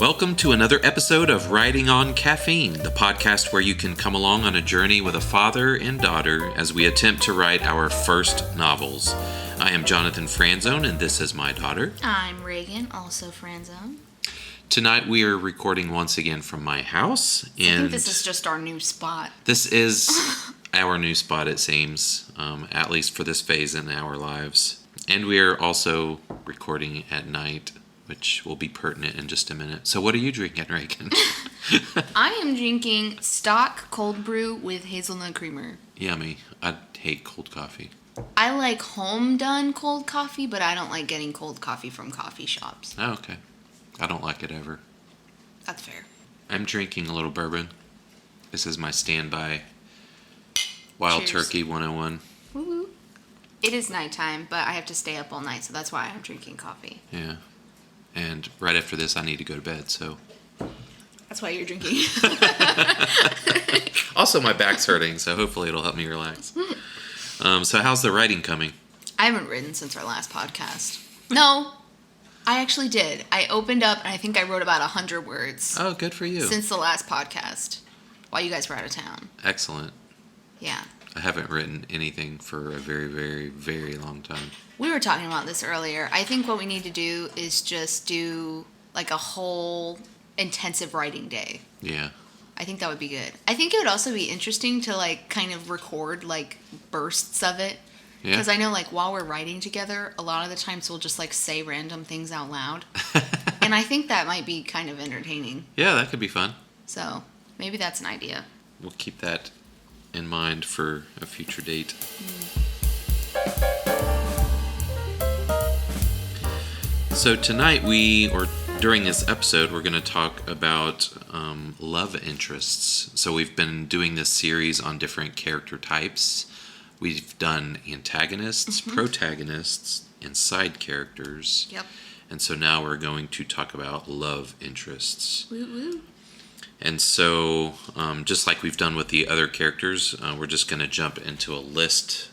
Welcome to another episode of Riding on Caffeine, the podcast where you can come along on a journey with a father and daughter as we attempt to write our first novels. I am Jonathan Franzone, and this is my daughter. I'm Ragan, also Franzone. Tonight we are recording once again from my house. I think this is just our new spot. This is our new spot, it seems, at least for this phase in our lives. And we are also recording at night, which will be pertinent in just a minute. So what are you drinking, Ragan? I am drinking stock cold brew with hazelnut creamer. Yummy. I hate cold coffee. I like home done cold coffee, but I don't like getting cold coffee from coffee shops. Oh, okay. I don't like it ever. That's fair. I'm drinking a little bourbon. This is my standby Wild Cheers. Turkey 101. Woo-woo. It is nighttime, but I have to stay up all night, so that's why I'm drinking coffee. Yeah. And right after this, I need to go to bed, so. That's why you're drinking. Also, my back's hurting, so hopefully it'll help me relax. So how's the writing coming? I haven't written since our last podcast. No, I actually did. I opened up, and I think I wrote about 100 words. Oh, good for you. Since the last podcast, while you guys were out of town. Excellent. Yeah. I haven't written anything for a very, very, very long time. We were talking about this earlier. I think what we need to do is just do like a whole intensive writing day. Yeah. I think that would be good. I think it would also be interesting to like kind of record like bursts of it. Yeah. Because I know like while we're writing together, a lot of the times we'll just like say random things out loud. And I think that might be kind of entertaining. Yeah, that could be fun. So maybe that's an idea. We'll keep that in mind for a future date. So tonight during this episode, we're going to talk about love interests. So we've been doing this series on different character types. We've done antagonists, protagonists, and side characters. Yep. And so now we're going to talk about love interests. Woo woo. And so, just like we've done with the other characters, we're just going to jump into a list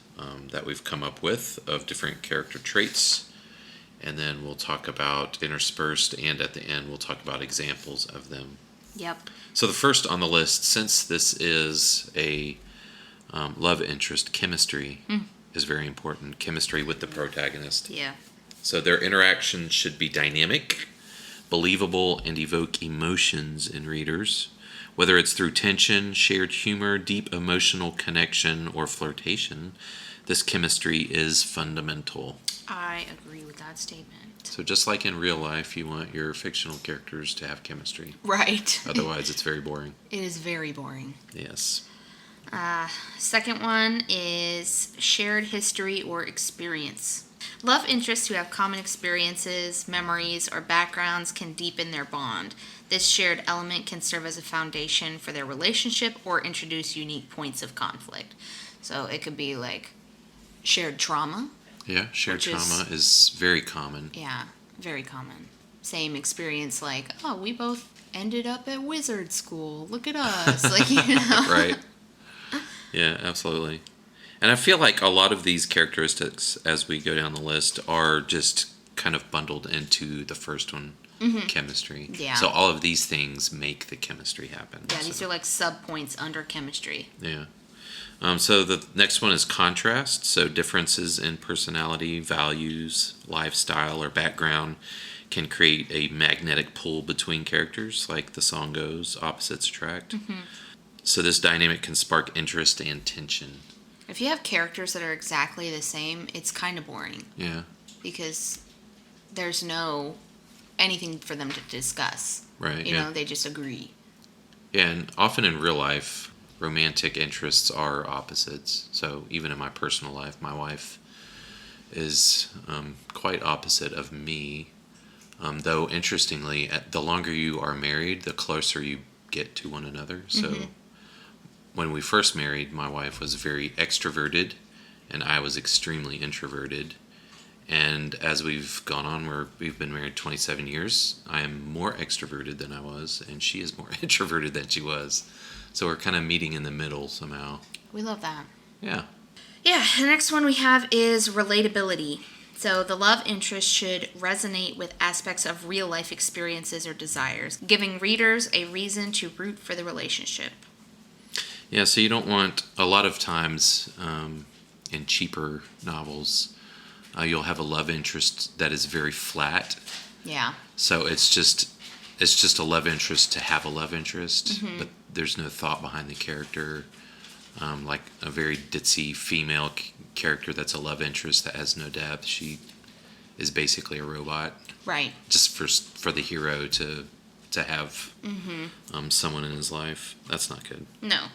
that we've come up with of different character traits. And then we'll talk about interspersed, and at the end we'll talk about examples of them. Yep. So the first on the list, since this is a love interest, chemistry is very important. Chemistry with the protagonist. Yeah. So their interaction should be dynamic, believable, and evoke emotions in readers. Whether it's through tension, shared humor, deep emotional connection, or flirtation, this chemistry is fundamental. I agree with that statement. So just like in real life, you want your fictional characters to have chemistry. Right. Otherwise, it's very boring. It is very boring. Yes. Second one is shared history or experience. Love interests who have common experiences, memories, or backgrounds can deepen their bond. This shared element can serve as a foundation for their relationship or introduce unique points of conflict. So it could be like shared trauma. Yeah, shared trauma is very common. Yeah, very common. Same experience like, oh, we both ended up at wizard school. Look at us. Like, you know. Right. Yeah, absolutely. And I feel like a lot of these characteristics, as we go down the list, are just kind of bundled into the first one, chemistry. Yeah. So all of these things make the chemistry happen. Yeah, these are like sub-points under chemistry. Yeah. So the next one is contrast. So differences in personality, values, lifestyle, or background can create a magnetic pull between characters, like the song goes, opposites attract. So this dynamic can spark interest and tension. If you have characters that are exactly the same, it's kind of boring. Yeah. Because there's no anything for them to discuss. Right. You know, they just agree. Yeah, and often in real life, romantic interests are opposites. So even in my personal life, my wife is quite opposite of me. Though, interestingly, the longer you are married, the closer you get to one another. So when we first married, my wife was very extroverted, and I was extremely introverted. And as we've gone on, we've been married 27 years, I am more extroverted than I was, and she is more introverted than she was. So we're kind of meeting in the middle somehow. We love that. Yeah. Yeah, the next one we have is relatability. So the love interest should resonate with aspects of real life experiences or desires, giving readers a reason to root for the relationship. Yeah, so you don't want, a lot of times in cheaper novels, you'll have a love interest that is very flat. Yeah. So it's just a love interest to have a love interest, but there's no thought behind the character. Like a very ditzy female character that's a love interest that has no depth. She is basically a robot. Right. Just for the hero to have someone in his life. That's not good. No.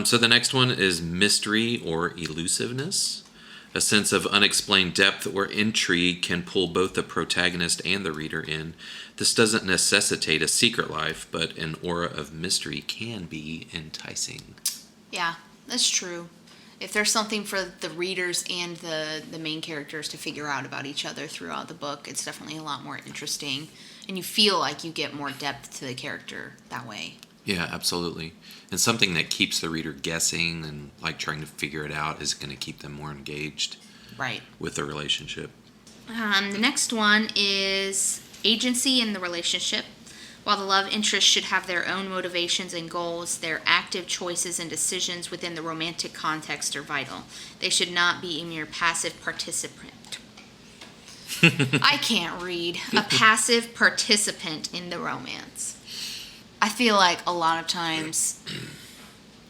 So the next one is mystery or elusiveness. A sense of unexplained depth or intrigue can pull both the protagonist and the reader in. This doesn't necessitate a secret life, but an aura of mystery can be enticing. Yeah, that's true. If there's something for the readers and the main characters to figure out about each other throughout the book, it's definitely a lot more interesting. And you feel like you get more depth to the character that way. Yeah, absolutely. And something that keeps the reader guessing and like trying to figure it out is going to keep them more engaged. Right. With the relationship. The next one is agency in the relationship. While the love interest should have their own motivations and goals, their active choices and decisions within the romantic context are vital. They should not be a mere passive participant. I can't read. A passive participant in the romance. I feel like a lot of times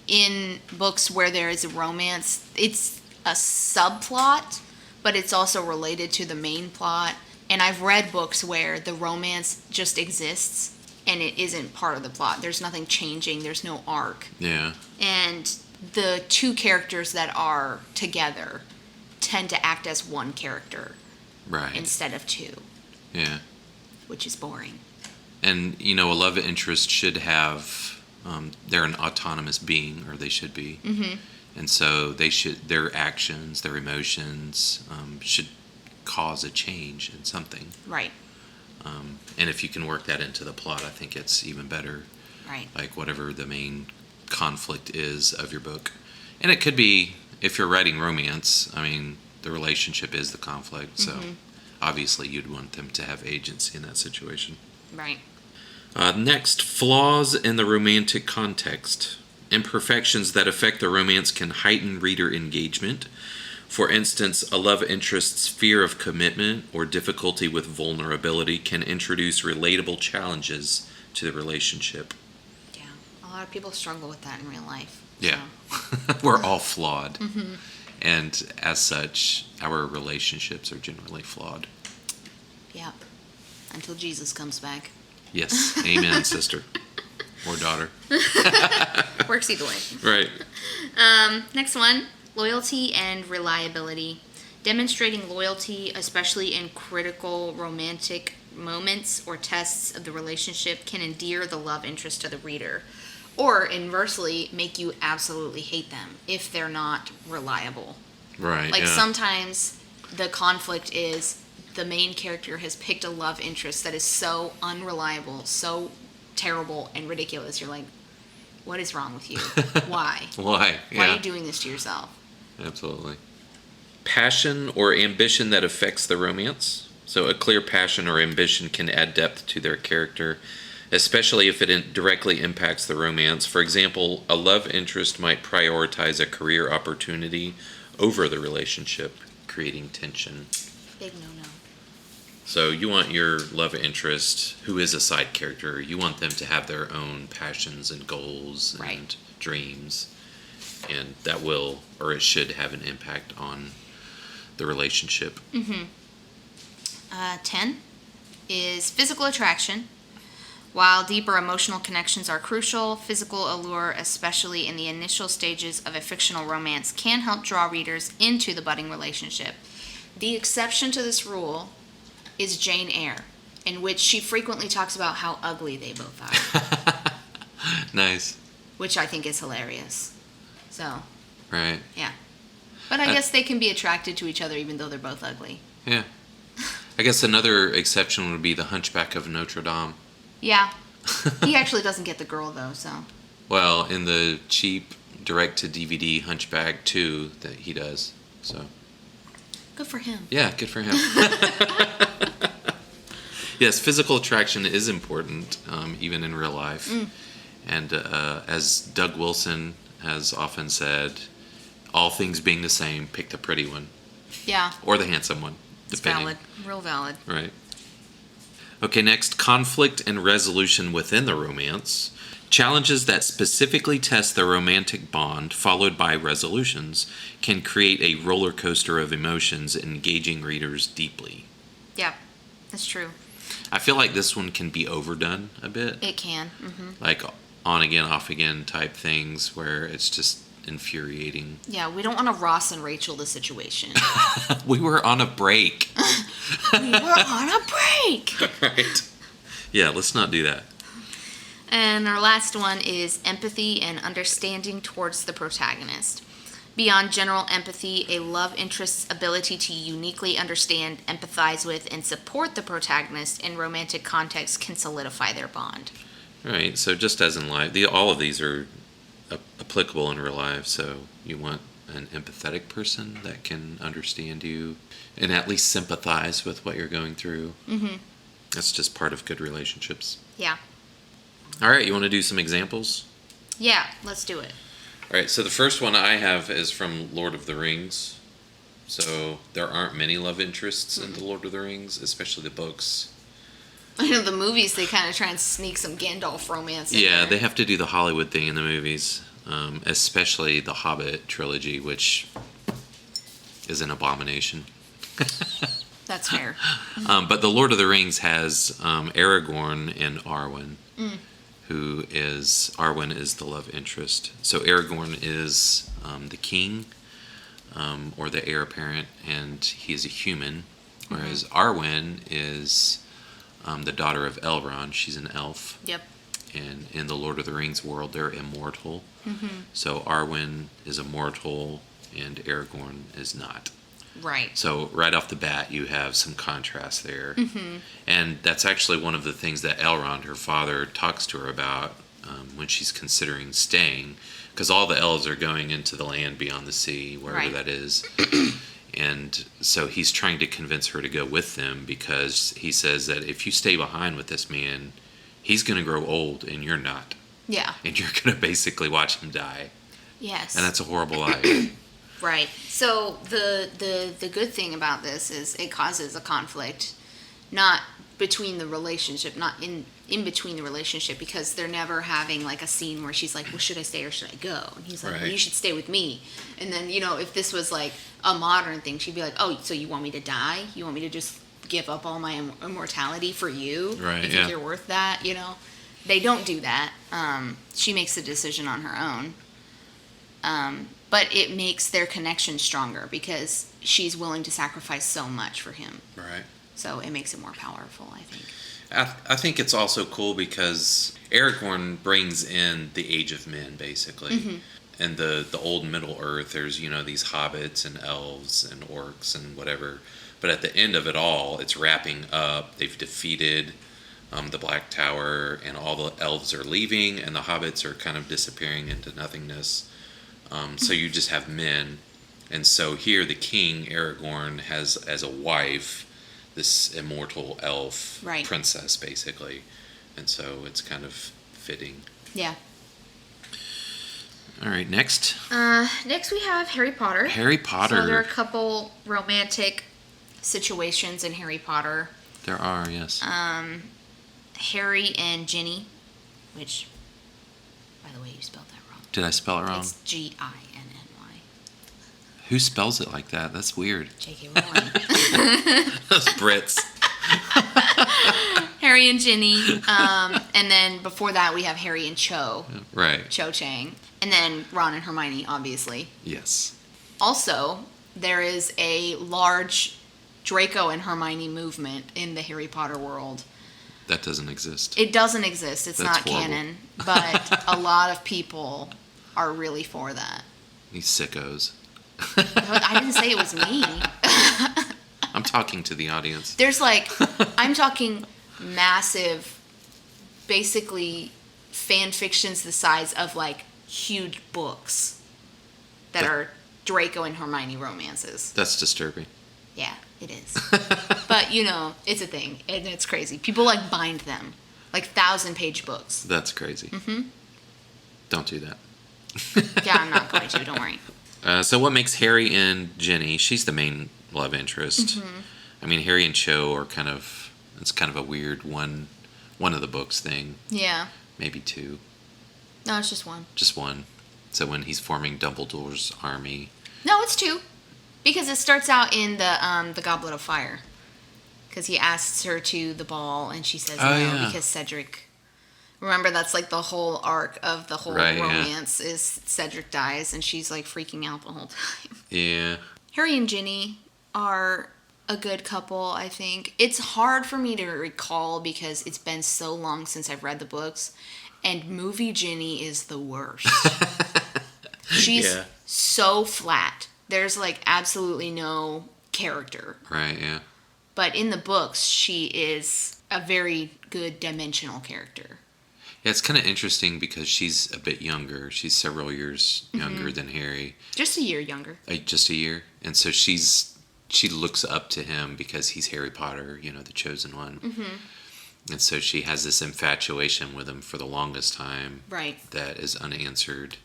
in books where there is a romance, it's a subplot, but it's also related to the main plot. And I've read books where the romance just exists and it isn't part of the plot. There's nothing changing. There's no arc. Yeah. And the two characters that are together tend to act as one character. Right. Instead of two. Yeah. Which is boring. And, a love interest should have, they're an autonomous being, or they should be. Mm-hmm. And so their actions, their emotions should cause a change in something. Right. And if you can work that into the plot, I think it's even better. Right. Like whatever the main conflict is of your book. And it could be, if you're writing romance, the relationship is the conflict. So obviously you'd want them to have agency in that situation. Right. Next, flaws in the romantic context. Imperfections that affect the romance can heighten reader engagement. For instance, a love interest's fear of commitment or difficulty with vulnerability can introduce relatable challenges to the relationship. Yeah, a lot of people struggle with that in real life. Yeah, so. We're all flawed. And as such, our relationships are generally flawed. Yeah, until Jesus comes back. Yes, amen, sister. Or daughter. Works either way. Right. Next one, loyalty and reliability. Demonstrating loyalty, especially in critical romantic moments or tests of the relationship, can endear the love interest to the reader. Or, inversely, make you absolutely hate them if they're not reliable. Right, Like, sometimes the conflict is the main character has picked a love interest that is so unreliable, so terrible and ridiculous. You're like, what is wrong with you? Why? Why? Yeah. Why are you doing this to yourself? Absolutely. Passion or ambition that affects the romance. So a clear passion or ambition can add depth to their character, especially if it directly impacts the romance. For example, a love interest might prioritize a career opportunity over the relationship, creating tension. Big no-no. So you want your love interest, who is a side character, you want them to have their own passions and goals and dreams. And that will, or it should have an impact on the relationship. 10 is physical attraction. While deeper emotional connections are crucial, physical allure, especially in the initial stages of a fictional romance, can help draw readers into the budding relationship. The exception to this rule is Jane Eyre, in which she frequently talks about how ugly they both are. Nice. Which I think is hilarious. So. Right. Yeah. But I guess they can be attracted to each other even though they're both ugly. Yeah. I guess another exception would be the Hunchback of Notre Dame. Yeah. He actually doesn't get the girl, though, so. Well, in the cheap direct-to-DVD Hunchback 2 that he does, so. Good for him. Yeah, good for him. Yes, physical attraction is important, even in real life. And as Doug Wilson has often said, all things being the same, pick the pretty one. Yeah. Or the handsome one. It's Depending. valid. Real valid. Right. Okay, next, conflict and resolution within the romance. Challenges that specifically test the romantic bond, followed by resolutions, can create a roller coaster of emotions, engaging readers deeply. Yeah, that's true. I feel like this one can be overdone a bit. It can. Mm-hmm. Like on again, off again type things where it's just infuriating. Yeah, we don't want to Ross and Rachel the situation. We were on a break. We were on a break. Right. Yeah, let's not do that. And our last one is empathy and understanding towards the protagonist. Beyond general empathy, a love interest's ability to uniquely understand, empathize with, and support the protagonist in romantic context can solidify their bond. Right. So just as in life, all of these are applicable in real life. So you want an empathetic person that can understand you and at least sympathize with what you're going through. Mm-hmm. That's just part of good relationships. Yeah. All right. You want to do some examples? Yeah, let's do it. All right, so the first one I have is from Lord of the Rings. So there aren't many love interests in the Lord of the Rings, especially the books. I know the movies, they kind of try and sneak some Gandalf romance in Yeah, there. they have to do the Hollywood thing in the movies, especially the Hobbit trilogy, which is an abomination. That's fair. But the Lord of the Rings has Aragorn and Arwen. Arwen is the love interest. So Aragorn is the king, or the heir apparent, and he is a human, whereas Arwen is the daughter of Elrond. She's an elf. Yep. And in the Lord of the Rings world, they're immortal. So Arwen is immortal, and Aragorn is not. Right. So right off the bat, you have some contrast there. And that's actually one of the things that Elrond, her father, talks to her about when she's considering staying, because all the elves are going into the land beyond the sea, wherever that is. And so he's trying to convince her to go with them, because he says that if you stay behind with this man, he's going to grow old and you're not. Yeah. And you're going to basically watch him die. Yes. And that's a horrible life. Right. So the good thing about this is it causes a conflict, not between the relationship, not in between the relationship, because they're never having like a scene where she's like, well, should I stay or should I go? And he's like, well, you should stay with me. And then, if this was like a modern thing, she'd be like, oh, so you want me to die? You want me to just give up all my immortality for you? Right, you think you're worth that? They don't do that. She makes the decision on her own. But it makes their connection stronger because she's willing to sacrifice so much for him. Right. So it makes it more powerful, I think. I think it's also cool because Aragorn brings in the Age of Men, basically. And the old Middle Earth, there's, these hobbits and elves and orcs and whatever. But at the end of it all, it's wrapping up. They've defeated the Black Tower, and all the elves are leaving, and the hobbits are kind of disappearing into nothingness. So you just have men. And so here the king, Aragorn, has as a wife this immortal elf princess, basically. And so it's kind of fitting. Yeah. All right, next. Next we have Harry Potter. Harry Potter. So there are a couple romantic situations in Harry Potter. There are, yes. Harry and Ginny, which, by the way, you spelled that wrong. Did I spell it wrong? It's Ginny. Who spells it like that? That's weird. J.K. Rowling. Those Brits. Harry and Ginny. And then before that, we have Harry and Cho. Right. Cho Chang. And then Ron and Hermione, obviously. Yes. Also, there is a large Draco and Hermione movement in the Harry Potter world. That doesn't exist. It doesn't exist. It's That's not horrible. canon. But a lot of people are really for that. These sickos. I didn't say it was me. I'm talking to the audience. There's I'm talking massive, basically fan fictions the size of huge books that are Draco and Hermione romances. That's disturbing. Yeah, it is. But, it's a thing, and it's crazy. People, bind them. 1,000-page books. That's crazy. Mm-hmm. Don't do that. Yeah, I'm not going to. Don't worry. So what makes Harry and Ginny? She's the main love interest. Mm-hmm. I mean, Harry and Cho are it's kind of a weird one of the books thing. Yeah. Maybe two. No, it's just one. Just one. So when he's forming Dumbledore's army. No, it's two. Because it starts out in the Goblet of Fire. Because he asks her to the ball, and she says no, because Cedric... Remember, that's the whole arc of the whole romance is Cedric dies, and she's freaking out the whole time. Yeah. Harry and Ginny are a good couple, I think. It's hard for me to recall because it's been so long since I've read the books, and movie Ginny is the worst. She's so flat. There's absolutely no character. Right, yeah. But in the books, she is a very good dimensional character. Yeah, it's kind of interesting because she's a bit younger. She's several years younger than Harry. Just a year younger. Just a year. And so she looks up to him because he's Harry Potter, the chosen one. Mm-hmm. And so she has this infatuation with him for the longest time. Right. That is unanswered.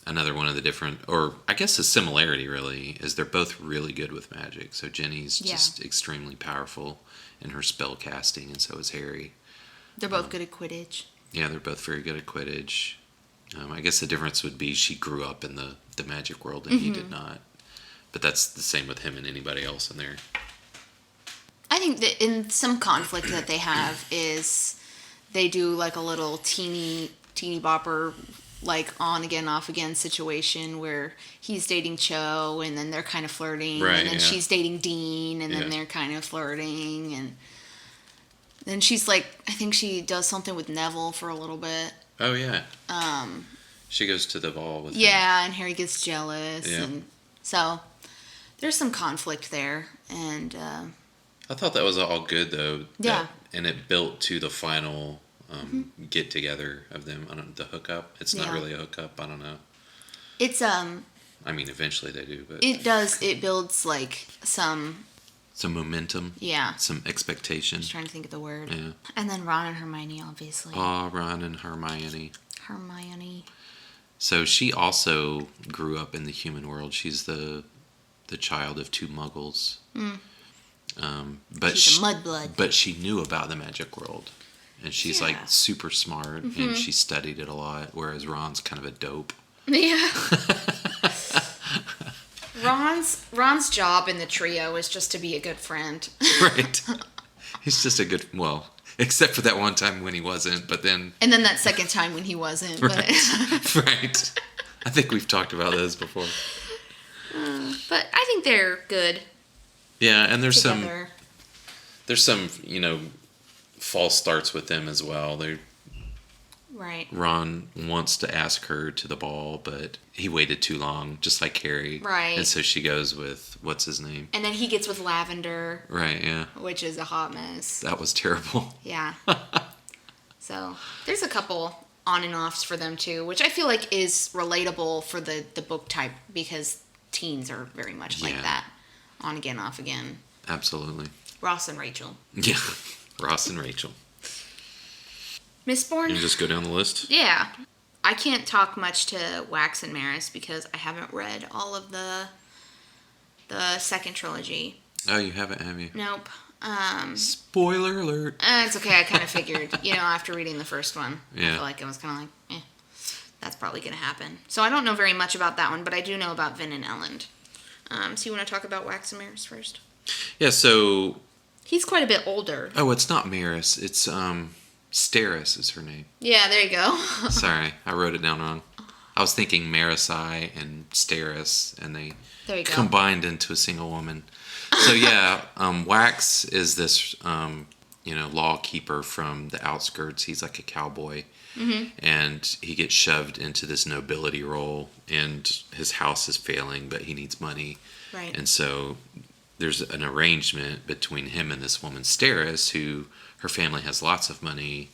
Another one of the different, or I guess a similarity really, is they're both really good with magic. So Jenny's just extremely powerful in her spell casting, and so is Harry. They're both good at Quidditch. Yeah, they're both very good at Quidditch. I guess the difference would be she grew up in the magic world and he did not. But that's the same with him and anybody else in there. I think that in some conflict that they have is they do a little teeny bopper on again, off again situation where he's dating Cho and then they're kind of flirting. Right, and then she's dating Dean and then they're kind of flirting. And then she's I think she does something with Neville for a little bit. Oh, yeah. She goes to the ball with him. Yeah, and Harry gets jealous. Yeah. And so there's some conflict there. And I thought that was all good, though. Yeah. And it built to the final get together of them. The hookup. It's not really a hookup. I don't know. It's I mean, eventually they do, but it does. It builds some momentum. Yeah. Some expectation. I'm just trying to think of the word. Yeah. And then Ron and Hermione, obviously. Oh, Ron and Hermione. Hermione. So she also grew up in the human world. She's the child of two Muggles. Mm. But she's a mudblood. But she knew about the magic world. And she's super smart and she studied it a lot, whereas Ron's kind of a dope. Yeah. Ron's job in the trio is just to be a good friend. Right. He's just a good, except for that one time when he wasn't, but then... And then that second time when he wasn't. Right. Right. I think we've talked about those before. But I think they're good. Yeah, and there's together. some false starts with them as well. Right. Ron wants to ask her to the ball, but he waited too long, just like Harry. Right. And so she goes with, what's his name? And then he gets with Lavender. Right, yeah. Which is a hot mess. That was terrible. Yeah. So, there's a couple on and offs for them too, which I feel is relatable for the book type, because teens are very much like that. On again, off again. Absolutely. Ross and Rachel. Yeah. Ross and Rachel. Mistborn. You just go down the list? Yeah. I can't talk much to Wax and Maris because I haven't read all of the second trilogy. Oh, you haven't, have you? Nope. Spoiler alert. It's okay. I kind of figured, after reading the first one. Yeah. I feel like it was kind of that's probably going to happen. So I don't know very much about that one, but I do know about Vin and Elend. So you want to talk about Wax and Maris first? Yeah, so... He's quite a bit older. Oh, it's not Maris. It's, Steris is her name. Yeah, there you go. Sorry, I wrote it down wrong. I was thinking Marisi and Steris, and they combined into a single woman. So yeah, Wax is this, law keeper from the outskirts. He's like a cowboy. Mm-hmm. And he gets shoved into this nobility role, and his house is failing, but he needs money. Right. And so there's an arrangement between him and this woman, Steris, who her family has lots of money.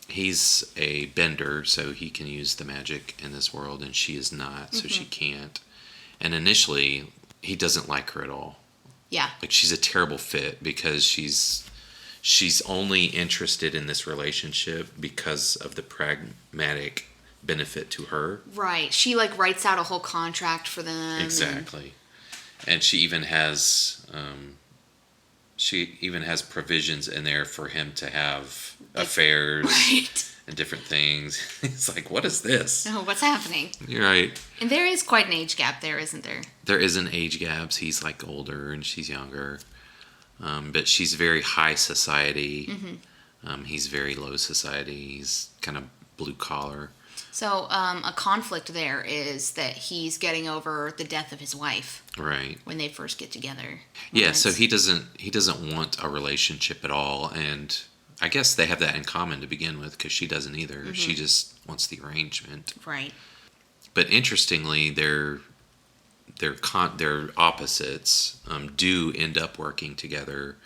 He's a bender, so he can use the magic in this world, and she is not, so she can't. And initially, he doesn't like her at all. Yeah. Like, she's a terrible fit because she's only interested in this relationship because of the pragmatic benefit to her. Right. She like writes out a whole contract for them. Exactly. And she even has provisions in there for him to have affairs Right. and different things. It's like, what is this? No, what's happening? You're right. And there is quite an age gap there, isn't there? There is an age gap. He's like older and she's younger. But she's very high society. Mm-hmm. He's very low society. He's kind of blue collar. So a conflict there is that he's getting over the death of his wife. Right. When they first get together. Yeah, so he doesn't want a relationship at all, and I guess they have that in common to begin with because she doesn't either. Mm-hmm. She just wants the arrangement. Right. But interestingly, their opposites do end up working together.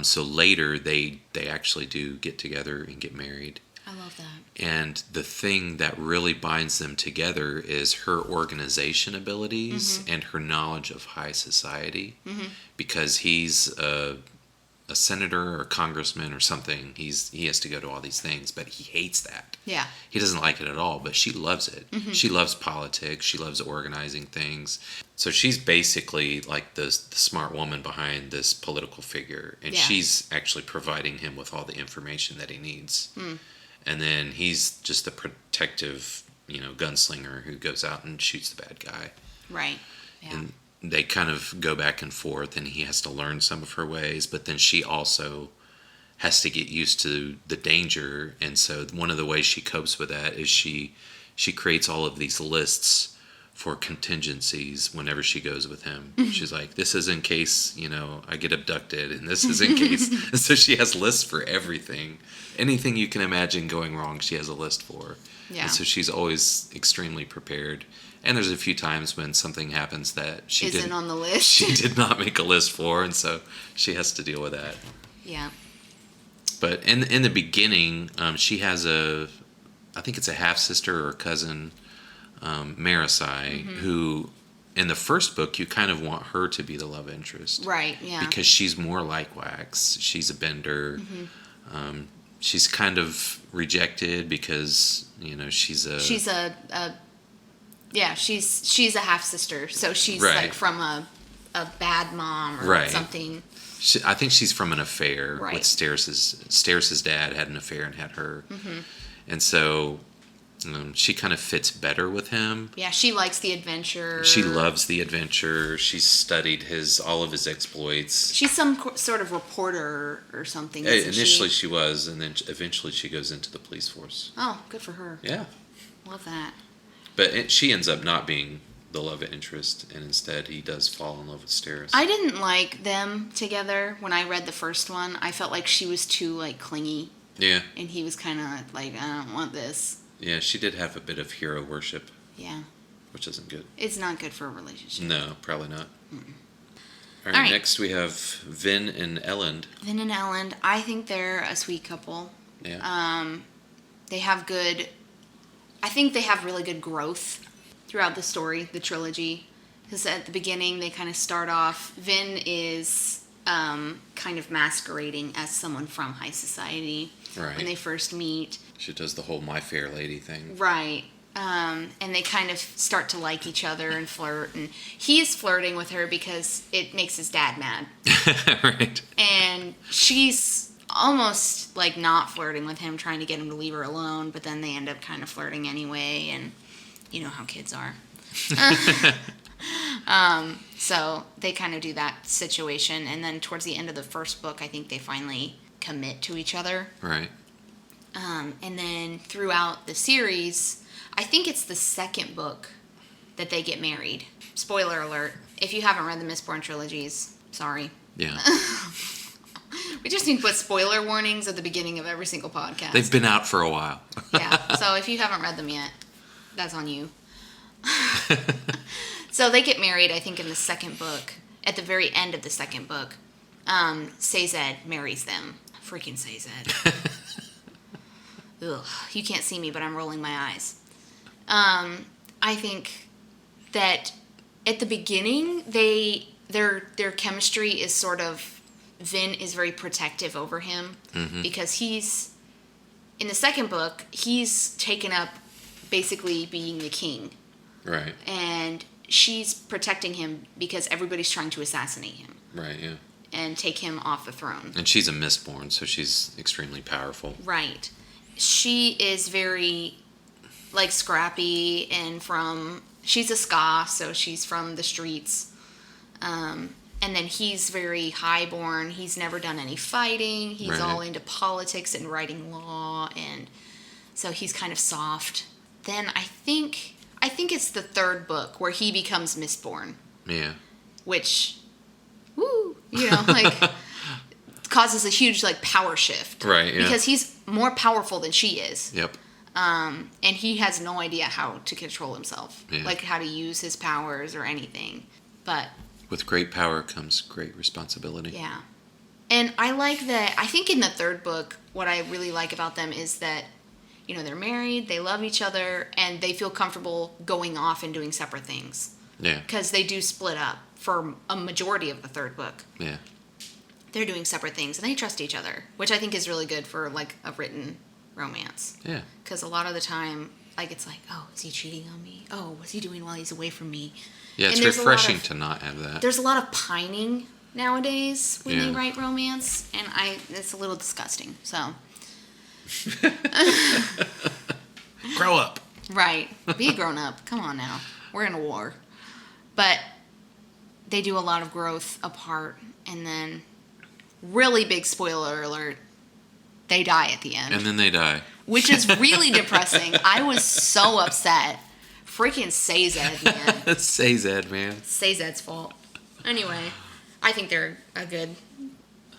So later they actually do get together and get married. I love that. And the thing that really binds them together is her organization abilities and her knowledge of high society. Mm-hmm. Because he's a senator or a congressman or something. He has to go to all these things, but he hates that. Yeah. He doesn't like it at all, but she loves it. Mm-hmm. She loves politics. She loves organizing things. So she's basically like the smart woman behind this political figure, and she's actually providing him with all the information that he needs. Mm. And then he's just the protective, gunslinger who goes out and shoots the bad guy. Right. Yeah. And they kind of go back and forth, and he has to learn some of her ways, but then she also has to get used to the danger. And so one of the ways she copes with that is she creates all of these lists for contingencies whenever she goes with him. She's like, this is in case, I get abducted, and this is in case. And so she has lists for everything. Anything you can imagine going wrong, she has a list for. Yeah. And so she's always extremely prepared. And there's a few times when something happens that she isn't on the list. She did not make a list for, and so she has to deal with that. Yeah. But in the beginning, she has I think it's a half sister or a cousin, Marisai, who in the first book you kind of want her to be the love interest, right? Yeah. Because she's more like Wax. She's a bender. Mm-hmm. She's kind of rejected because she's a half sister, so she's right. like from a bad mom or right. something. I think she's from an affair right. with Steris's dad had an affair and had her, and so she kind of fits better with him. Yeah, she likes the adventure. She loves the adventure. She's studied all of his exploits. She's some sort of reporter or something. Initially she was, and then eventually she goes into the police force. Oh, good for her. Yeah. Love that. But she ends up not being the love interest, and instead he does fall in love with Steris. I didn't like them together when I read the first one. I felt like she was too clingy. Yeah. And he was kind of like, I don't want this. Yeah, she did have a bit of hero worship. Yeah. Which isn't good. It's not good for a relationship. No, probably not. All right, next we have Vin and Elend. Vin and Elend, I think they're a sweet couple. Yeah. They have I think they have really good growth throughout the story, the trilogy. Because at the beginning, they kind of start off, Vin is kind of masquerading as someone from high society. Right. When they first meet. She does the whole My Fair Lady thing. Right. And they kind of start to like each other and flirt. And he's flirting with her because it makes his dad mad. Right. And she's almost not flirting with him, trying to get him to leave her alone. But then they end up kind of flirting anyway. And you know how kids are. So they kind of do that situation. And then towards the end of the first book, I think they finally commit to each other. Right. And then throughout the series, I think it's the second book that they get married. Spoiler alert. If you haven't read the Mistborn trilogies, sorry. Yeah. We just need to put spoiler warnings at the beginning of every single podcast. They've been out for a while. Yeah. So if you haven't read them yet, that's on you. So they get married, I think, in the second book. At the very end of the second book, Sazed marries them. Freaking Sazed. Ugh, you can't see me, but I'm rolling my eyes. I think that at the beginning, they their chemistry is sort of, Vin is very protective over him because he's, in the second book, he's taken up basically being the king. Right. And she's protecting him because everybody's trying to assassinate him. Right, yeah. And take him off the throne. And she's a Mistborn, so she's extremely powerful. Right. She is very, like, scrappy and she's a ska, so she's from the streets. And then he's very highborn. He's never done any fighting. He's all into politics and writing law, and so he's kind of soft. Then I think it's the third book where he becomes Mistborn. Yeah. Which, like, causes a huge, like, power shift. Right, yeah. Because he's more powerful than she is. Yep. And he has no idea how to control himself. Yeah. Like, how to use his powers or anything. But with great power comes great responsibility. yeah. And I like that. I think in the third book, what I really like about them is that, they're married, they love each other, and they feel comfortable going off and doing separate things. Yeah. Because they do split up for a majority of the third book. Yeah. They're doing separate things, and they trust each other, which I think is really good for, like, a written romance. Yeah. Because a lot of the time, like, it's like, oh, is he cheating on me? Oh, what's he doing while he's away from me? Yeah, it's refreshing to not have that. There's a lot of pining nowadays when they Yeah. write romance, and it's a little disgusting. So, Grow up. right, be a grown up. Come on now, we're in a war. But they do a lot of growth apart, and then, really big spoiler alert, they die at the end. And then they die. Which is really depressing. I was so upset. Freaking Sazed, man. Say Zed, man. Sazed's fault. Anyway, I think they're a good...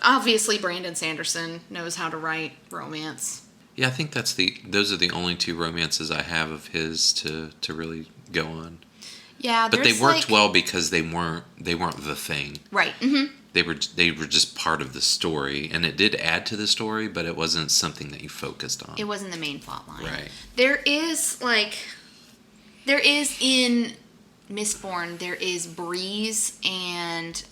Obviously, Brandon Sanderson knows how to write romance. Yeah, I think those are the only two romances I have of his to really go on. Yeah, but they worked well because they weren't the thing. Right. Mm-hmm. They were just part of the story, and it did add to the story, but it wasn't something that you focused on. It wasn't the main plot line. Right. There is in Mistborn, there is Breeze and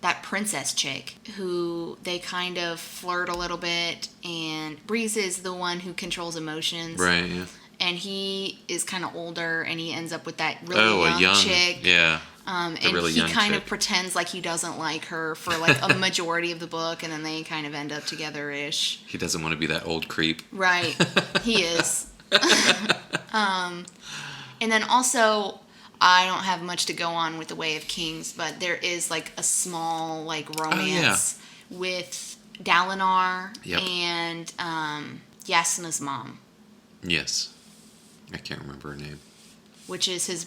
that princess chick who they kind of flirt a little bit, and Breeze is the one who controls emotions. Right, yeah. And he is kind of older, and he ends up with that really young chick. Yeah. And really he young kind chick. of pretends like he doesn't like her for like a majority of the book, and then they kind of end up together-ish. He doesn't want to be that old creep. Right. He is. And then also, I don't have much to go on with The Way of Kings, but there is like a small like romance with Dalinar and Yasna's mom. Yes. I can't remember her name. Which is his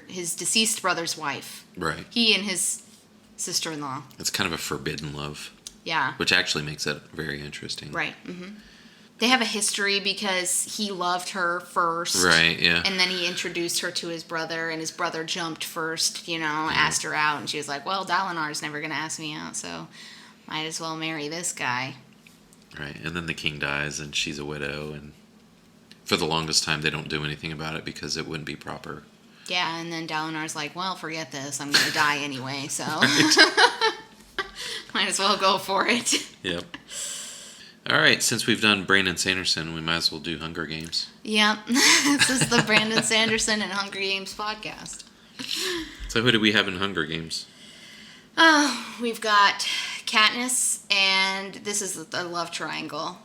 his deceased brother's wife. Right. He and his sister-in-law. It's kind of a forbidden love. Yeah. Which actually makes it very interesting. Right. Mm-hmm. They have a history because he loved her first. Right, yeah. And then he introduced her to his brother, and his brother jumped first, asked her out, and she was like, well, Dalinar's never going to ask me out, so might as well marry this guy. Right, and then the king dies, and she's a widow, and for the longest time they don't do anything about it because it wouldn't be proper. Yeah, and then Dalinar's like, well, forget this, I'm going to die anyway, so might as well go for it. Yep. All right, since we've done Brandon Sanderson, we might as well do Hunger Games. Yep. This is the Brandon Sanderson and Hunger Games podcast. So who do we have in Hunger Games? Oh, we've got Katniss, and this is the love triangle,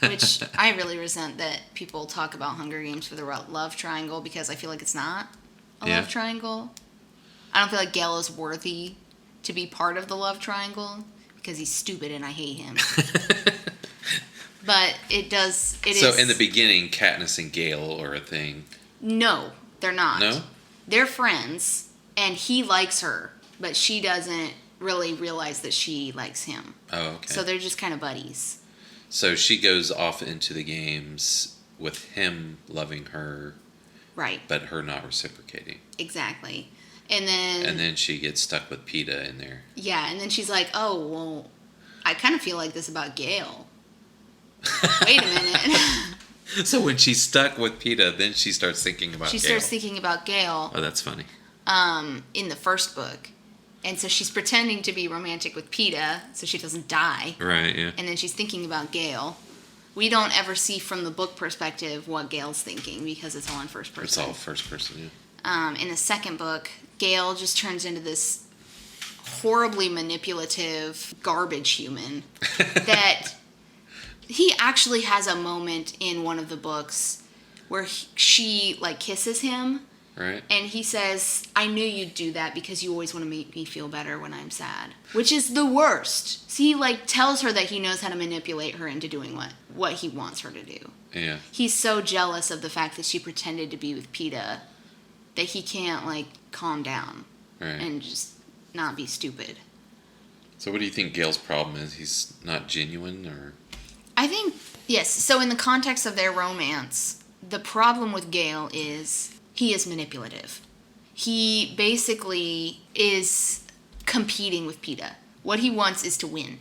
which I really resent that people talk about Hunger Games for the love triangle, because I feel like it's not a love triangle. I don't feel like Gale is worthy to be part of the love triangle because he's stupid and I hate him. But it is. So in the beginning, Katniss and Gale are a thing. No, they're not. No? They're friends, and he likes her, but she doesn't really realize that she likes him. Oh, okay. So they're just kind of buddies. So she goes off into the games with him loving her. Right. But her not reciprocating. Exactly. And then she gets stuck with PETA in there. Yeah, and then she's like, oh, well, I kind of feel like this about Gale. Wait a minute. So when she's stuck with PETA, then she starts thinking about Gale. She starts thinking about Gale. Oh, that's funny. in the first book. And so she's pretending to be romantic with Peta so she doesn't die. Right, yeah. And then she's thinking about Gale. We don't ever see from the book perspective what Gale's thinking because it's all in first person. It's all first person, yeah. In the second book, Gale just turns into this horribly manipulative garbage human that he actually has a moment in one of the books where she like kisses him. Right. And he says, I knew you'd do that because you always want to make me feel better when I'm sad. Which is the worst. So he, like, tells her that he knows how to manipulate her into doing what he wants her to do. Yeah. He's so jealous of the fact that she pretended to be with Peta that he can't, like, calm down. Right. And just not be stupid. So what do you think Gale's problem is? He's not genuine, or? I think, yes. So in the context of their romance, the problem with Gale is he is manipulative. He basically is competing with Peta. What he wants is to win.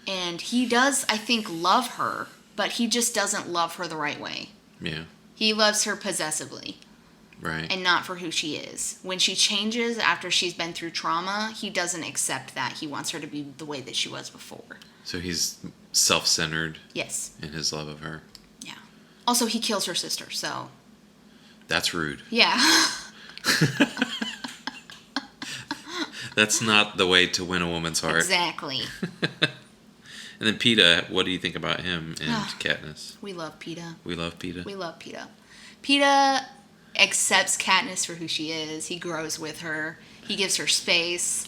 And he does, I think, love her, but he just doesn't love her the right way. Yeah. He loves her possessively. Right. And not for who she is. When she changes after she's been through trauma, he doesn't accept that. He wants her to be the way that she was before. So he's self-centered. Yes. In his love of her. Yeah. Also, he kills her sister, so... That's rude. Yeah. That's not the way to win a woman's heart. Exactly. And then Peta, what do you think about him and Katniss? We love Peta. We love Peta. We love Peta. Peta accepts Katniss for who she is. He grows with her. He gives her space.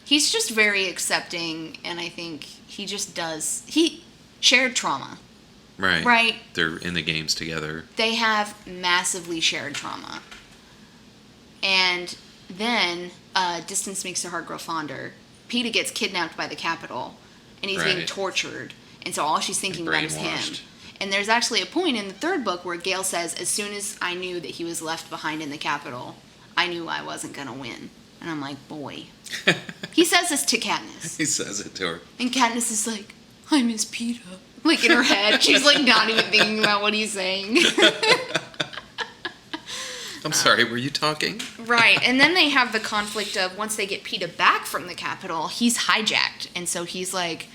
He's just very accepting, and I think he just does... He shared trauma. Right. Right. They're in the games together. They have massively shared trauma. And then, distance makes the heart grow fonder. Peta gets kidnapped by the Capitol, and he's being tortured. And so all she's thinking about is him. And there's actually a point in the third book where Gale says, as soon as I knew that he was left behind in the Capitol, I knew I wasn't going to win. And I'm like, boy. He says this to Katniss. He says it to her. And Katniss is like, I miss Peta. Like, in her head. She's, like, not even thinking about what he's saying. I'm sorry, were you talking? Right. And then they have the conflict of, once they get Peta back from the Capitol, he's hijacked. And so he's, like,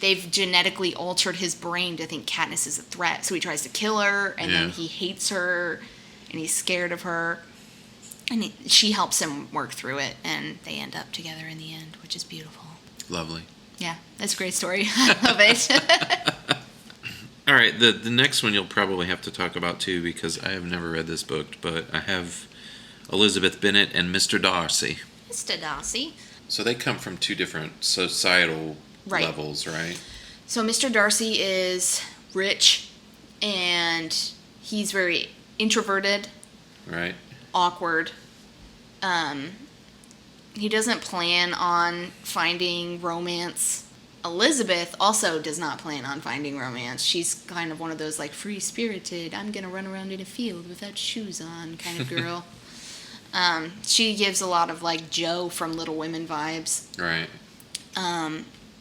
they've genetically altered his brain to think Katniss is a threat. So he tries to kill her, and then he hates her, and he's scared of her. And she helps him work through it, and they end up together in the end, which is beautiful. Lovely. Yeah, that's a great story. I love it. All right, the next one you'll probably have to talk about too, because I have never read this book, but I have Elizabeth Bennet and Mr. Darcy. Mr. Darcy. So they come from two different societal levels, right? So Mr. Darcy is rich, and he's very introverted. Right. Awkward. He doesn't plan on finding romance. Elizabeth also does not plan on finding romance. She's kind of one of those, like, free-spirited, I'm going to run around in a field without shoes on kind of girl. She gives a lot of, like, Jo from Little Women vibes. Right.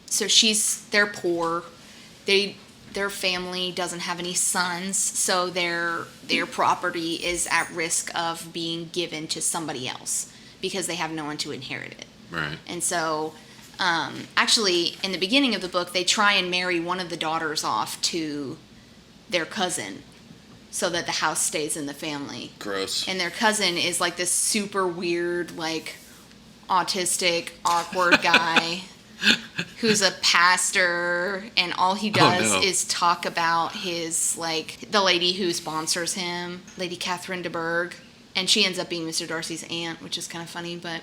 So they're poor. Their family doesn't have any sons, so their property is at risk of being given to somebody else because they have no one to inherit it. Right. And so, actually, in the beginning of the book, they try and marry one of the daughters off to their cousin so that the house stays in the family. Gross. And their cousin is like this super weird, like, autistic, awkward guy who's a pastor, and all he does is talk about his, like, the lady who sponsors him, Lady Catherine de Bourgh, and she ends up being Mr. Darcy's aunt, which is kind of funny, but...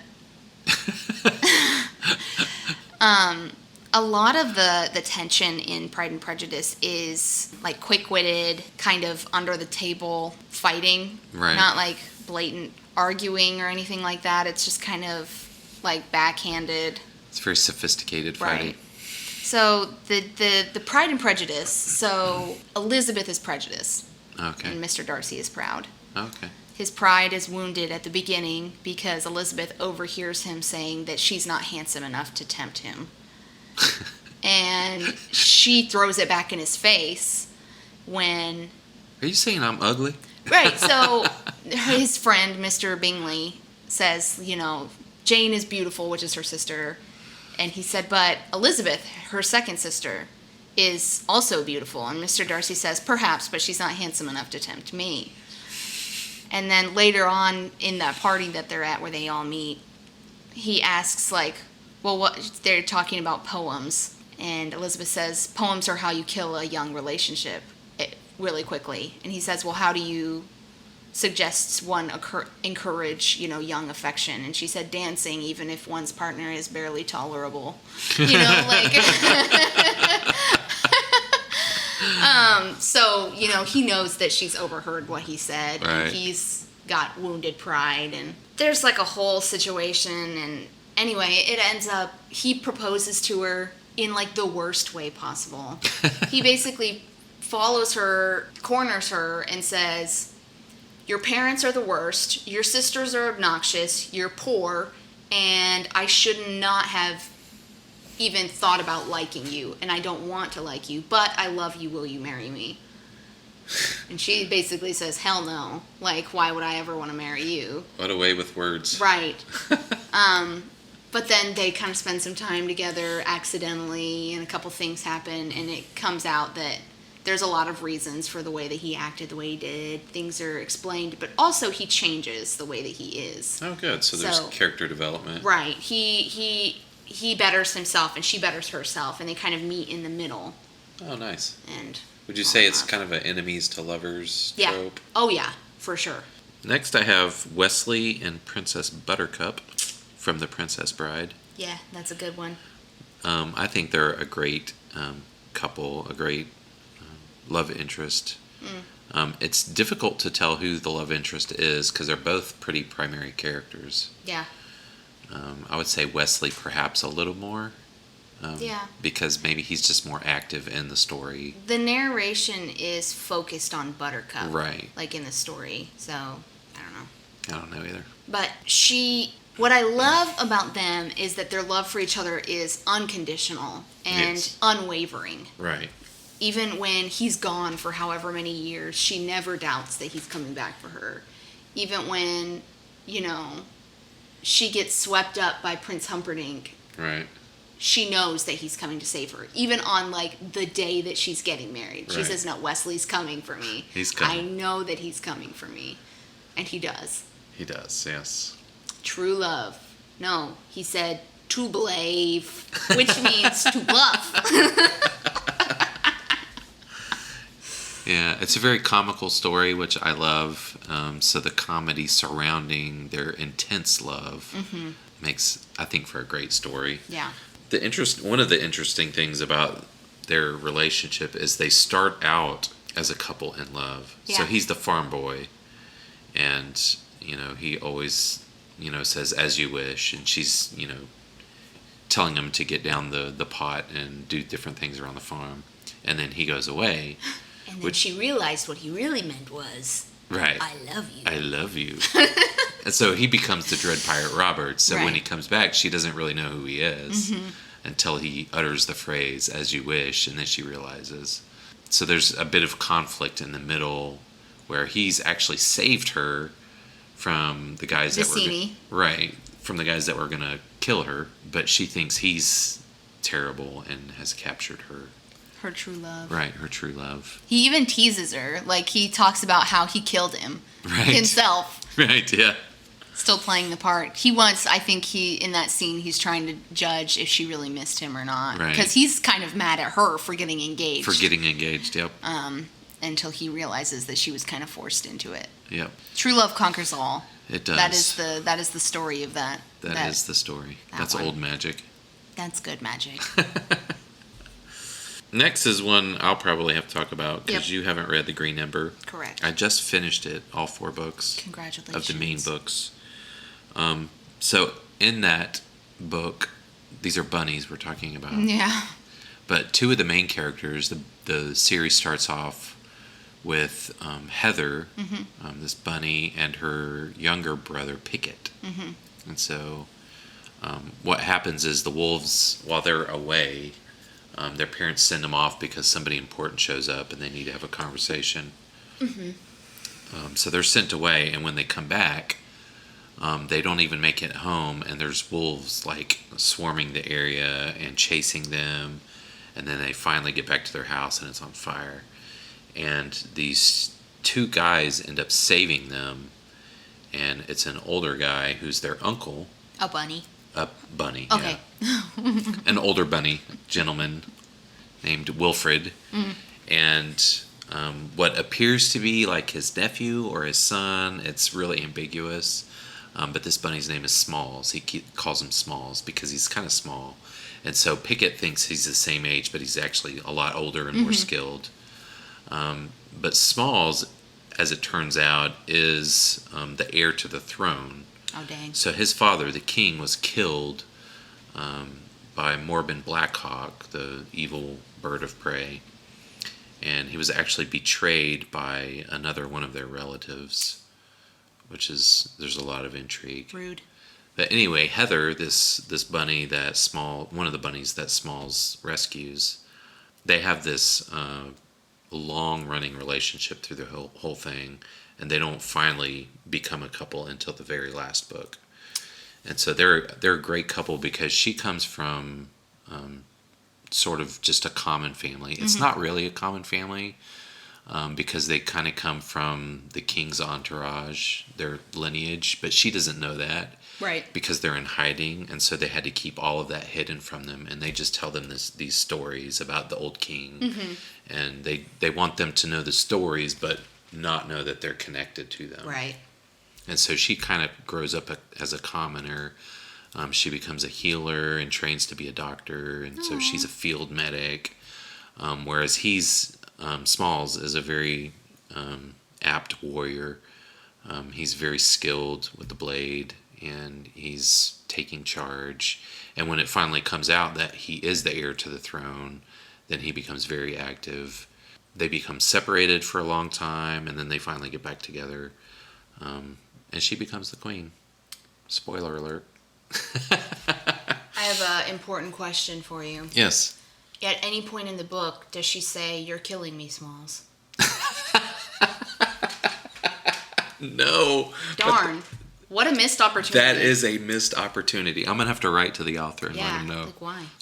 a lot of the tension in Pride and Prejudice is, like, quick-witted, kind of under-the-table fighting. Right. Not, like, blatant arguing or anything like that. It's just kind of, like, backhanded. It's very sophisticated fighting. Right. So, the Pride and Prejudice, so Elizabeth is prejudiced. Okay. And Mr. Darcy is proud. Okay. His pride is wounded at the beginning because Elizabeth overhears him saying that she's not handsome enough to tempt him. And she throws it back in his face when... Are you saying I'm ugly? Right, so his friend, Mr. Bingley, says, Jane is beautiful, which is her sister. And he said, but Elizabeth, her second sister, is also beautiful. And Mr. Darcy says, perhaps, but she's not handsome enough to tempt me. And then later on in that party that they're at where they all meet, he asks, what they're talking about poems. And Elizabeth says, poems are how you kill a young relationship really quickly. And he says, well, how do you suggest one encourage, young affection? And she said, dancing, even if one's partner is barely tolerable. So, he knows that she's overheard what he said. Right. And he's got wounded pride. And there's a whole situation. And anyway, it ends up, he proposes to her in the worst way possible. He basically follows her, corners her, and says, your parents are the worst, your sisters are obnoxious, you're poor, and I should not have even thought about liking you, and I don't want to like you, but I love you, will you marry me? And she basically says, hell no. Why would I ever want to marry you? What a way with words. Right. But then they kind of spend some time together accidentally, and a couple things happen, and it comes out that there's a lot of reasons for the way that he acted the way he did. Things are explained, but also he changes the way that he is. Oh, good. So there's character development. Right. He betters himself, and she betters herself, and they kind of meet in the middle. Oh, nice. And would you say it's kind of an enemies to lovers trope? Oh, yeah, for sure. Next, I have Wesley and Princess Buttercup from The Princess Bride. Yeah, that's a good one. I think they're a great couple, a great love interest. It's difficult to tell who the love interest is because they're both pretty primary characters. Yeah. I would say Wesley perhaps a little more. Because maybe he's just more active in the story. The narration is focused on Buttercup. Right. In the story. So, I don't know. I don't know either. But what I love about them is that their love for each other is unconditional and unwavering. Right. Even when he's gone for however many years, she never doubts that he's coming back for her. Even when, she gets swept up by Prince Humperdinck. Right. She knows that he's coming to save her. Even on, the day that she's getting married. She says, no, Wesley's coming for me. He's coming. I know that he's coming for me. And he does. He does, yes. True love. No, he said, to believe, which means to bluff. Yeah, it's a very comical story, which I love. So the comedy surrounding their intense love makes, I think, for a great story. Yeah. One of the interesting things about their relationship is they start out as a couple in love. Yeah. So he's the farm boy, and he always says as you wish, and she's telling him to get down the pot and do different things around the farm, and then he goes away. And then she realized what he really meant was, right, I love you. I love you. And so he becomes the Dread Pirate Roberts. So when he comes back, she doesn't really know who he is until he utters the phrase, as you wish, and then she realizes. So there's a bit of conflict in the middle where he's actually saved her from the guys from the guys that were going to kill her, but she thinks he's terrible and has captured her. Her true love. Right, her true love. He even teases her. He talks about how he killed him himself. Right, yeah. Still playing the part. I think in that scene, he's trying to judge if she really missed him or not. Right. Because he's kind of mad at her for getting engaged. Yep. Until he realizes that she was kind of forced into it. Yep. True love conquers all. It does. That is the story of that. That is the story. That's old magic. That's good magic. Next is one I'll probably have to talk about because you haven't read The Green Ember. Correct. I just finished it, all 4 books. Congratulations. Of the main books. So in that book, these are bunnies we're talking about. Yeah. But 2 of the main characters, the series starts off with Heather, this bunny, and her younger brother, Pickett. And so what happens is the wolves, while they're away, their parents send them off because somebody important shows up and they need to have a conversation. So they're sent away, and when they come back, They don't even make it home, and there's wolves like swarming the area and chasing them. And then they finally get back to their house, and it's on fire. And these two guys end up saving them, and it's an older guy who's their uncle. A bunny. A bunny. Okay. Yeah. An older bunny gentleman named Wilfred, and what appears to be like his nephew or his son. It's really ambiguous. But this bunny's name is Smalls. He calls him Smalls because he's kind of small. And so Pickett thinks he's the same age, but he's actually a lot older and more skilled. But Smalls, as it turns out, is the heir to the throne. Oh, dang. So his father, the king, was killed by Morbin Blackhawk, the evil bird of prey. And he was actually betrayed by another one of their relatives, there's a lot of intrigue. Rude. But anyway, Heather, this bunny one of the bunnies that Smalls rescues, they have this long-running relationship through the whole thing, and they don't finally become a couple until the very last book. And so they're a great couple because she comes from sort of just a common family. It's not really a common family because they kind of come from the king's entourage, their lineage, but she doesn't know that. Right. Because they're in hiding, and so they had to keep all of that hidden from them, and they just tell them these stories about the old king, and they want them to know the stories, but not know that they're connected to them. Right. And so she kind of grows up as a commoner. She becomes a healer and trains to be a doctor, and so she's a field medic, whereas Smalls is a very apt warrior. He's very skilled with the blade, and he's taking charge. And when it finally comes out that he is the heir to the throne, then he becomes very active. They become separated for a long time, and then they finally get back together. And she becomes the queen. Spoiler alert. I have an important question for you. Yes. At any point in the book, does she say, "You're killing me, Smalls"? No. Darn. What a missed opportunity. That is a missed opportunity. I'm going to have to write to the author and let him know.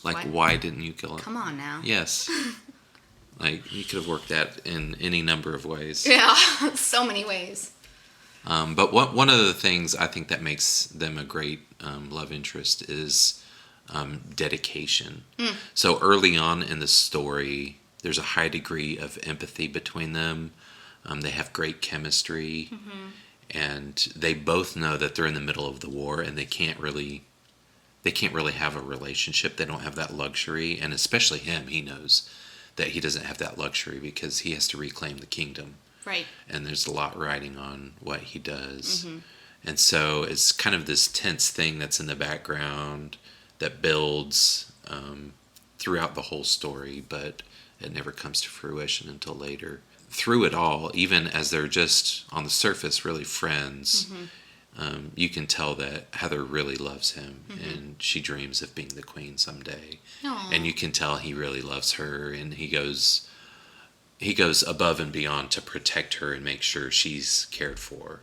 Like why? Why didn't you kill him? Come on now. Yes. You could have worked that in any number of ways. Yeah, so many ways. But one of the things I think that makes them a great love interest is dedication. So early on in the story, there's a high degree of empathy between them. They have great chemistry, and they both know that they're in the middle of the war, and they can't really have a relationship. They don't have that luxury, and especially him, he knows that he doesn't have that luxury because he has to reclaim the kingdom. Right. And there's a lot riding on what he does. And so it's kind of this tense thing that's in the background that builds throughout the whole story, but it never comes to fruition until later. Through it all, even as they're just on the surface really friends, you can tell that Heather really loves him, and she dreams of being the queen someday. Aww. And you can tell he really loves her, and he goes above and beyond to protect her and make sure she's cared for.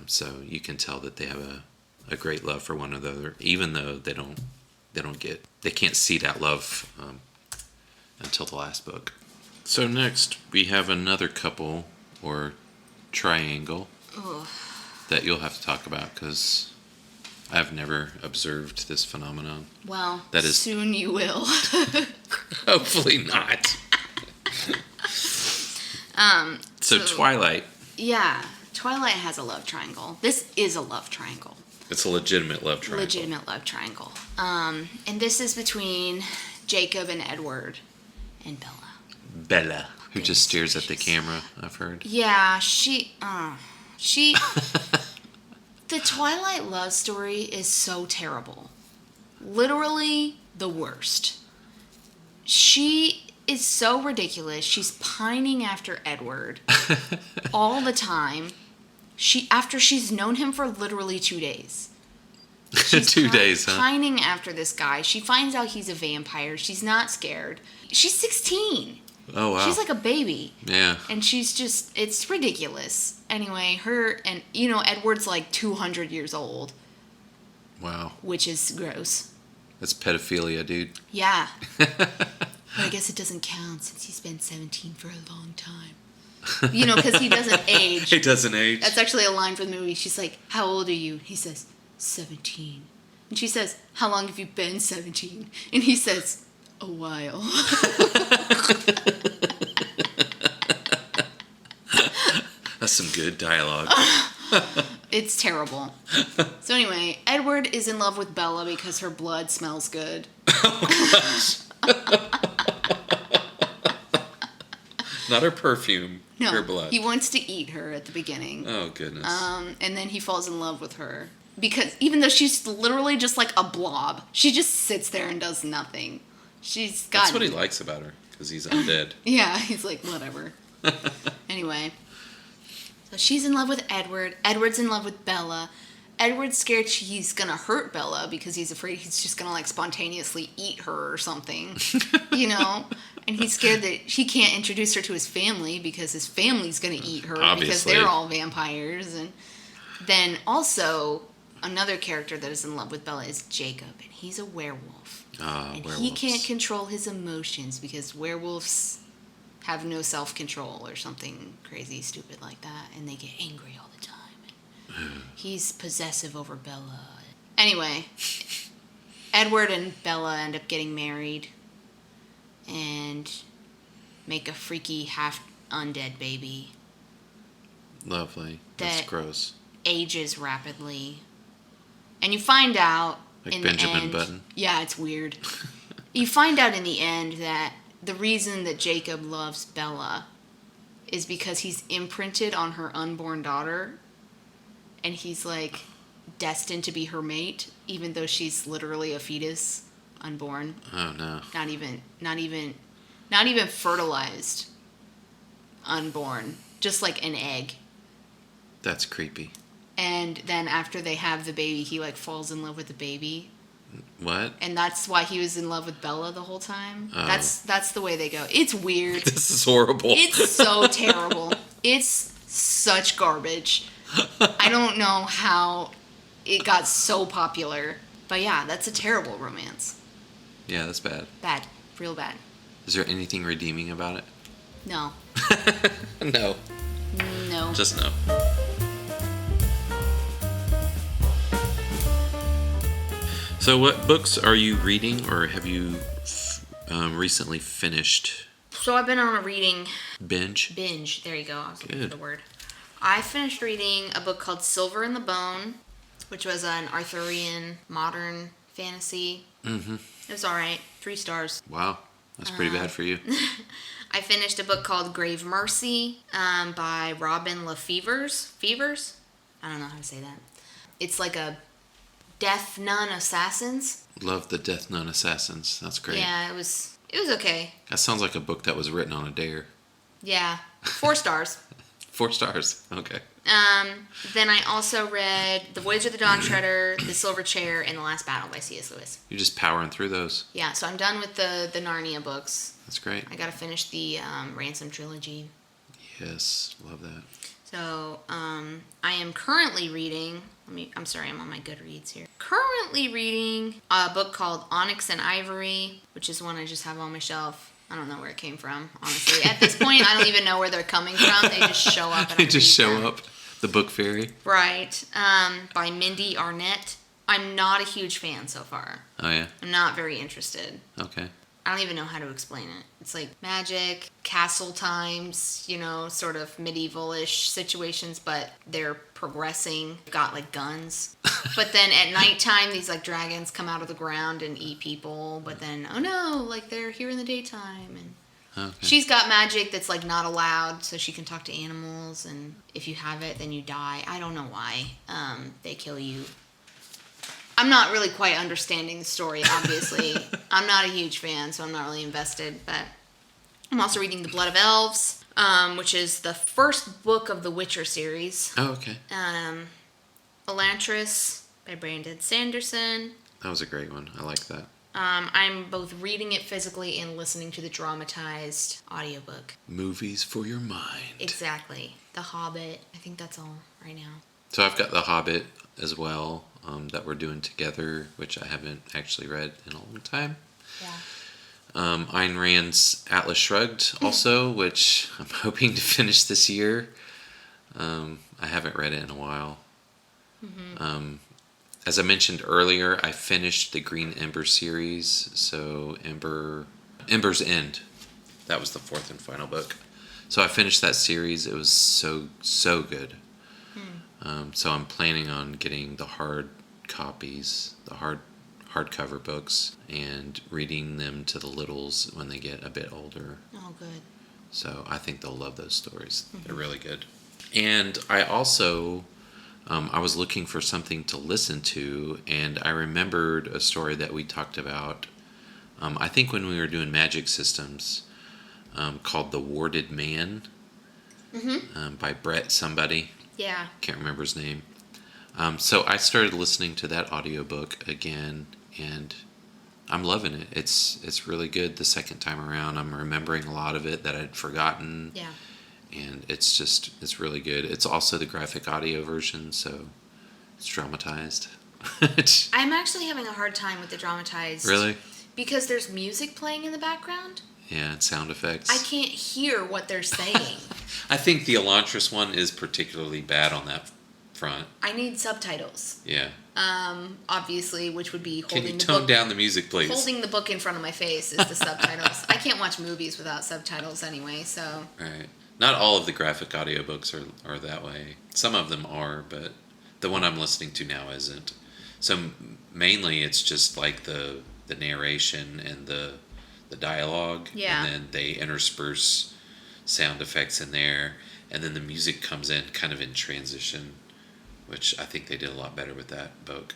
So you can tell that they have a great love for one another, even though they can't see that love until the last book. So next we have another couple or triangle that you'll have to talk about because I've never observed this phenomenon. Well, that is soon you will. Hopefully not. So Twilight. Yeah, Twilight has a love triangle. This is a love triangle. It's a legitimate love triangle. Legitimate love triangle. And this is between Jacob and Edward and Bella. Bella, who just stares at the camera, I've heard. Yeah, she the Twilight love story is so terrible. Literally the worst. She is so ridiculous. She's pining after Edward all the time. After she's known him for literally 2 days. She's 2 days, huh? Pining after this guy. She finds out he's a vampire. She's not scared. She's 16. Oh, wow. She's like a baby. Yeah. And it's ridiculous. Anyway, her, and, Edward's like 200 years old, Wow. which is gross. That's pedophilia, dude. Yeah. But I guess it doesn't count since he's been 17 for a long time. Because he doesn't age. He doesn't age. That's actually a line from the movie. She's like, "How old are you?" He says, 17. And she says, "How long have you been 17?" And he says, "A while." That's some good dialogue. It's terrible. So anyway, Edward is in love with Bella because her blood smells good. Oh, gosh. Not her perfume. No, her blood. he wants to eat her at the beginning. Oh, goodness. And then he falls in love with her. Because even though she's literally just like a blob, she just sits there and does nothing. That's what he likes about her, because he's undead. Yeah, he's like, whatever. Anyway. So she's in love with Edward. Edward's in love with Bella. Edward's scared he's going to hurt Bella because he's afraid he's just going to like spontaneously eat her or something. And he's scared that he can't introduce her to his family because his family's going to eat her. Obviously. Because they're all vampires. And then also another character that is in love with Bella is Jacob, and he's a werewolf. And werewolves. he can't control his emotions because werewolves have no self-control or something crazy stupid like that, and they get angry all the time. He's possessive over Bella. Anyway, Edward and Bella end up getting married and make a freaky half undead baby. Lovely. That's That gross. ages rapidly. And you find out Like in Benjamin the end, Button. Yeah, it's weird. You find out in the end that the reason that Jacob loves Bella is because he's imprinted on her unborn daughter, and he's like destined to be her mate, even though she's literally a fetus, unborn, Oh, no. not even fertilized, unborn, just like an egg. That's creepy. And then after they have the baby, he like falls in love with the baby. What? And that's why he was in love with Bella the whole time. Oh. That's the way they go. It's weird. This is horrible. It's so terrible. It's such garbage. I don't know how it got so popular. But yeah, that's a terrible romance. Yeah, that's bad. Bad. Real bad. Is there anything redeeming about it? No. No. No. Just no. So what books are you reading, or have you recently finished? So I've been on a reading Binge? binge. There you go. I was looking for Good. the word. I finished reading a book called Silver in the Bone, which was an Arthurian modern fantasy. Mm-hmm. It was all right. 3 stars. Wow. That's pretty bad for you. I finished a book called Grave Mercy by Robin LaFevers. Fevers? I don't know how to say that. It's like a Death Nun Assassins. Love the Death Nun Assassins. That's great. Yeah, it was okay. That sounds like a book that was written on a dare. Yeah, 4 stars. 4 stars. Okay. Then I also read The Voyage of the Dawn Treader, The Silver Chair, and The Last Battle by C.S. Lewis. You're just powering through those. Yeah, so I'm done with the Narnia books. That's great. I gotta finish the Ransom trilogy. Yes. Love that. So, I am currently reading, I'm on my Goodreads here. Currently reading a book called Onyx and Ivory, which is one I just have on my shelf. I don't know where it came from, honestly. At this point, I don't even know where they're coming from. They just show up. And They just show up. The Book Fairy. Right. By Mindy Arnett. I'm not a huge fan so far. Oh, yeah? I'm not very interested. Okay. I don't even know how to explain it. It's like magic, castle times, sort of medieval-ish situations, but they're progressing. They've got like guns. But then at nighttime, these like dragons come out of the ground and eat people. But then, oh no, like they're here in the daytime. And Okay. she's got magic that's like not allowed, so she can talk to animals. And if you have it, then you die. I don't know why. They kill you. I'm not really quite understanding the story, obviously. I'm not a huge fan, so I'm not really invested. But I'm also reading The Blood of Elves, which is the first book of the Witcher series. Oh, okay. Elantris by Brandon Sanderson. That was a great one. I like that. I'm both reading it physically and listening to the dramatized audiobook. Movies for your mind. Exactly. The Hobbit. I think that's all right now. So I've got The Hobbit as well, that we're doing together, which I haven't actually read in a long time. Yeah. Ayn Rand's Atlas Shrugged also, which I'm hoping to finish this year. I haven't read it in a while. Mm-hmm. As I mentioned earlier, I finished the Green Ember series, so Ember's End. That was the fourth and final book. So I finished that series. It was so good. So I'm planning on getting the hard copies, the hardcover books, and reading them to the littles when they get a bit older. Oh, good. So I think they'll love those stories. Mm-hmm. They're really good. And I also... I was looking for something to listen to, and I remembered a story that we talked about, I think when we were doing Magic Systems, called The Warded Man, by Brett somebody. Yeah. Can't remember his name. So I started listening to that audiobook again, and I'm loving it. It's really good the second time around. I'm remembering a lot of it that I'd forgotten. Yeah. And it's really good. It's also the graphic audio version, so it's dramatized. I'm actually having a hard time with the dramatized. Really? Because there's music playing in the background. Yeah, and sound effects. I can't hear what they're saying. I think the Elantris one is particularly bad on that front. I need subtitles. Yeah. Obviously, which would be holding the book. Can you tone down the music, please? Holding the book in front of my face is the subtitles. I can't watch movies without subtitles anyway, so. Right. Not all of the graphic audiobooks are that way. Some of them are, but the one I'm listening to now isn't. So mainly it's just like the narration and the dialogue. Yeah. And then they intersperse sound effects in there. And then the music comes in kind of in transition, which I think they did a lot better with that book.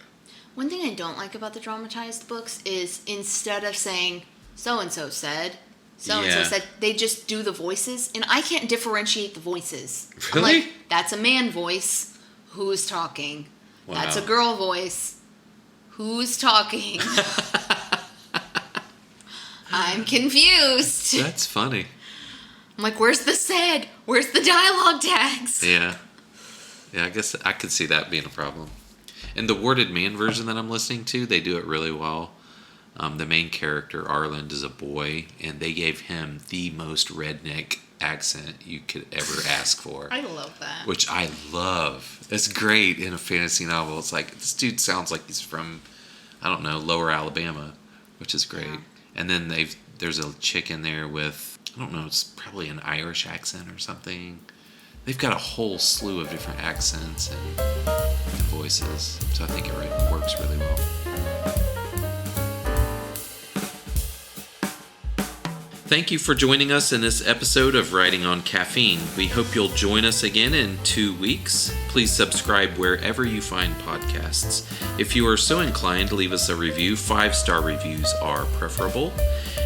One thing I don't like about the dramatized books is instead of saying, so-and-so said... So-and-so said, they just do the voices, and I can't differentiate the voices. Really? I'm like, that's a man voice. Who's talking? Wow. That's a girl voice. Who's talking? I'm confused. That's funny. I'm like, where's the said? Where's the dialogue tags? Yeah. Yeah, I guess I could see that being a problem. In the Worded Man version that I'm listening to, they do it really well. The main character, Arland, is a boy, and they gave him the most redneck accent you could ever ask for. I love that. Which I love. It's great in a fantasy novel. It's like, this dude sounds like he's from, I don't know, Lower Alabama, which is great. Yeah. And then there's a chick in there with, I don't know, it's probably an Irish accent or something. They've got a whole slew of different accents and voices, so I think it works really well. Thank you for joining us in this episode of Writing on Caffeine. We hope you'll join us again in 2 weeks. Please subscribe wherever you find podcasts. If you are so inclined, leave us a review. 5-star reviews are preferable.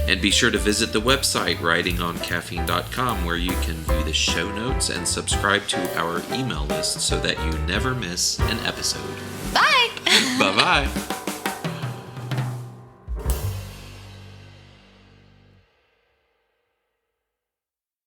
And be sure to visit the website writingoncaffeine.com, where you can view the show notes and subscribe to our email list so that you never miss an episode. Bye! Bye-bye!